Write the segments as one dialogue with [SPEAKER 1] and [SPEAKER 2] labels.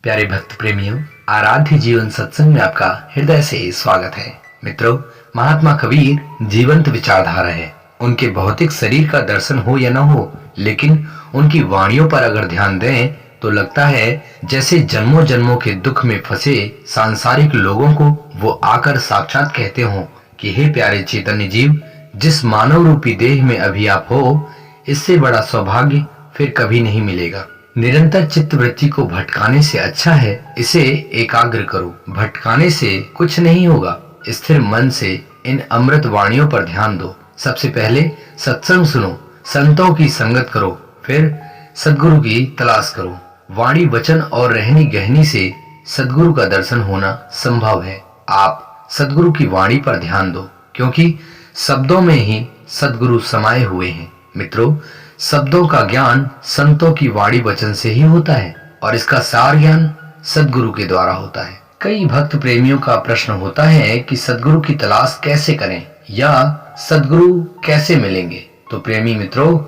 [SPEAKER 1] प्यारे भक्त प्रेमियों, आराध्य जीवन सत्संग में आपका हृदय से स्वागत है। मित्रों, महात्मा कबीर जीवंत विचारधारा है। उनके भौतिक शरीर का दर्शन हो या न हो, लेकिन उनकी वाणियों पर अगर ध्यान दें तो लगता है जैसे जन्मों जन्मों के दुख में फंसे सांसारिक लोगों को वो आकर साक्षात कहते हों कि हे प्यारे चैतन्य जीव, जिस मानव रूपी देह में अभी आप हो, इससे बड़ा सौभाग्य फिर कभी नहीं मिलेगा। निरंतर चित्त वृत्ति को भटकाने से अच्छा है इसे एकाग्र करो। भटकाने से कुछ नहीं होगा। स्थिर मन से इन अमृत वाणियों पर ध्यान दो। सबसे पहले सत्संग सुनो, संतों की संगत करो, फिर सद्गुरु की तलाश करो। वाणी वचन और रहनी गहनी से सद्गुरु का दर्शन होना संभव है। आप सद्गुरु की वाणी पर ध्यान दो, क्योंकि शब्दों में ही सद्गुरु समाये हुए हैं। मित्रों, शब्दों का ज्ञान संतों की वाणी वचन से ही होता है और इसका सार ज्ञान सद्गुरु के द्वारा होता है। कई भक्त प्रेमियों का प्रश्न होता है कि सद्गुरु की तलाश कैसे करें या सद्गुरु कैसे मिलेंगे। तो प्रेमी मित्रों,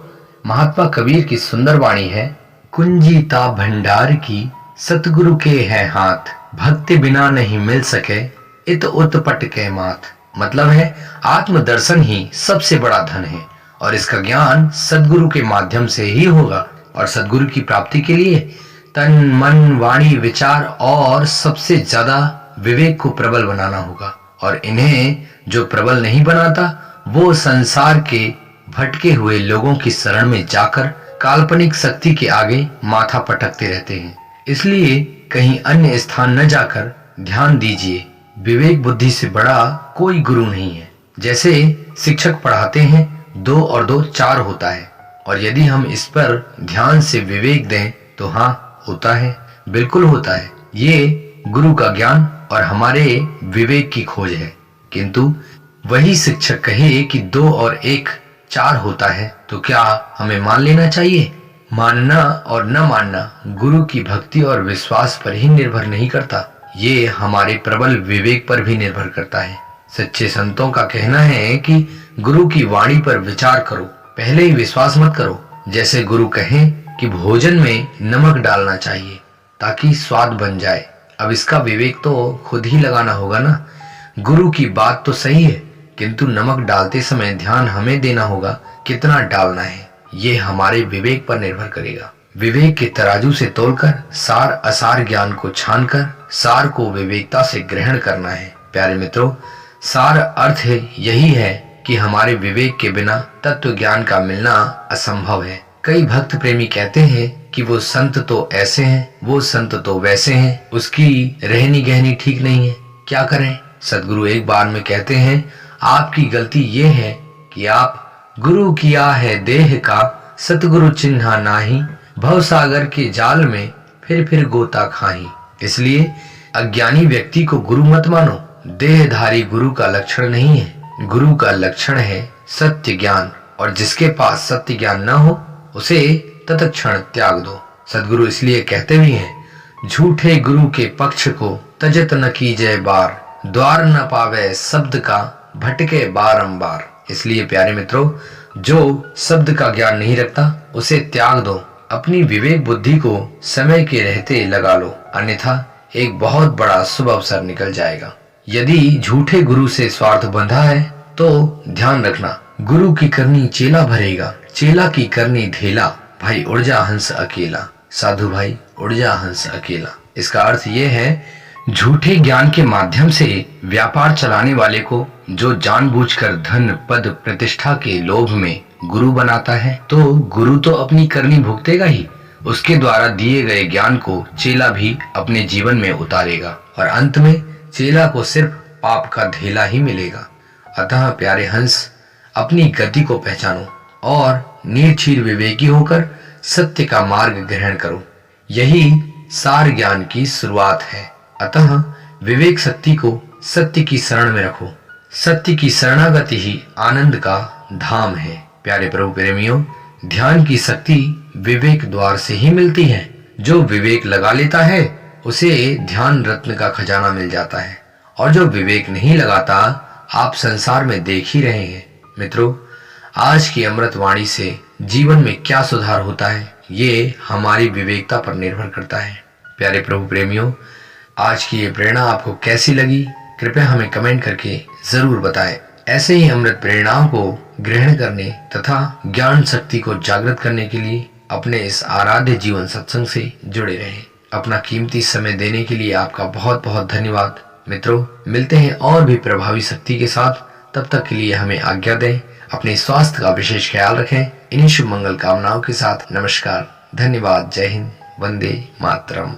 [SPEAKER 1] महात्मा कबीर की सुंदर वाणी है, कुंजीता भंडार की सतगुरु के है हाथ, भक्ति बिना नहीं मिल सके इत उत्पट के माथ। मतलब है आत्मदर्शन ही सबसे बड़ा धन है और इसका ज्ञान सद्गुरु के माध्यम से ही होगा। और सद्गुरु की प्राप्ति के लिए तन मन वाणी विचार और सबसे ज्यादा विवेक को प्रबल बनाना होगा। और इन्हें जो प्रबल नहीं बनाता वो संसार के भटके हुए लोगों की शरण में जाकर काल्पनिक शक्ति के आगे माथा पटकते रहते हैं। इसलिए कहीं अन्य स्थान न जाकर ध्यान दीजिए। विवेक बुद्धि से बड़ा कोई गुरु नहीं है। जैसे शिक्षक पढ़ाते हैं 2 और 2 4 होता है, और यदि हम इस पर ध्यान से विवेक दें तो हाँ, होता है, बिल्कुल होता है। ये गुरु का ज्ञान और हमारे विवेक की खोज है। किंतु वही शिक्षक कहे कि 2 और 1 4 होता है तो क्या हमें मान लेना चाहिए? मानना और न मानना गुरु की भक्ति और विश्वास पर ही निर्भर नहीं करता, ये हमारे प्रबल विवेक पर भी निर्भर करता है। सच्चे संतों का कहना है कि गुरु की वाणी पर विचार करो, पहले ही विश्वास मत करो। जैसे गुरु कहें कि भोजन में नमक डालना चाहिए ताकि स्वाद बन जाए। अब इसका विवेक तो खुद ही लगाना होगा ना। गुरु की बात तो सही है, किंतु नमक डालते समय ध्यान हमें देना होगा कितना डालना है। ये हमारे विवेक पर निर्भर करेगा। विवेक के तराजू से तोलकर सार असार ज्ञान को छानकर सार को विवेकता से ग्रहण करना है। प्यारे मित्रों, सार अर्थ यही है कि हमारे विवेक के बिना तत्व ज्ञान का मिलना असंभव है। कई भक्त प्रेमी कहते हैं कि वो संत तो ऐसे हैं, वो संत तो वैसे हैं, उसकी रहनी गहनी ठीक नहीं है, क्या करें? सद्गुरु एक बार में कहते हैं, आपकी गलती ये है कि आप गुरु किया है देह का, सतगुरु चिन्हा नाही, भव सागर के जाल में फिर गोता खाही। इसलिए अज्ञानी व्यक्ति को गुरु मत मानो। देहधारी गुरु का लक्षण नहीं है। गुरु का लक्षण है सत्य ज्ञान, और जिसके पास सत्य ज्ञान न हो उसे तत्क्षण त्याग दो। सद्गुरु इसलिए कहते भी हैं, झूठे गुरु के पक्ष को तजत न कीजिए बार, द्वार न पावे शब्द का भटके बारंबार। इसलिए प्यारे मित्रों, जो शब्द का ज्ञान नहीं रखता उसे त्याग दो। अपनी विवेक बुद्धि को समय के रहते लगा लो, अन्यथा एक बहुत बड़ा शुभ अवसर निकल जाएगा। यदि झूठे गुरु से स्वार्थ बंधा है तो ध्यान रखना, गुरु की करनी चेला भरेगा, चेला की करनी ढेला, भाई उड़ जा हंस अकेला, साधु भाई उड़ जा हंस अकेला। इसका अर्थ ये है, झूठे ज्ञान के माध्यम से व्यापार चलाने वाले को जो जानबूझकर धन पद प्रतिष्ठा के लोभ में गुरु बनाता है, तो गुरु तो अपनी करनी भुगतेगा ही, उसके द्वारा दिए गए ज्ञान को चेला भी अपने जीवन में उतारेगा और अंत में चेला को सिर्फ पाप का ढेला ही मिलेगा। अतः प्यारे हंस, अपनी गति को पहचानो और निर्चीर विवेकी होकर सत्य का मार्ग ग्रहण करो। यही सार ज्ञान की शुरुआत है। अतः विवेक शक्ति को सत्य की शरण में रखो। सत्य की शरणागति ही आनंद का धाम है। प्यारे प्रभु प्रेमियों, ध्यान की शक्ति विवेक द्वार से ही मिलती है। जो विवेक लगा लेता है उसे ध्यान रत्न का खजाना मिल जाता है, और जो विवेक नहीं लगाता आप संसार में देख ही रहे हैं। मित्रों, आज की अमृत वाणी से जीवन में क्या सुधार होता है ये हमारी विवेकता पर निर्भर करता है। प्यारे प्रभु प्रेमियों, आज की ये प्रेरणा आपको कैसी लगी, कृपया हमें कमेंट करके जरूर बताएं। ऐसे ही अमृत प्रेरणाओं को ग्रहण करने तथा ज्ञान शक्ति को जागृत करने के लिए अपने इस आराध्य जीवन सत्संग से जुड़े रहें। अपना कीमती समय देने के लिए आपका बहुत बहुत धन्यवाद। मित्रों, मिलते हैं और भी प्रभावी शक्ति के साथ। तब तक के लिए हमें आज्ञा दें। अपने स्वास्थ्य का विशेष ख्याल रखें। इन्हीं शुभ मंगल कामनाओं के साथ नमस्कार, धन्यवाद, जय हिंद, वंदे मातरम।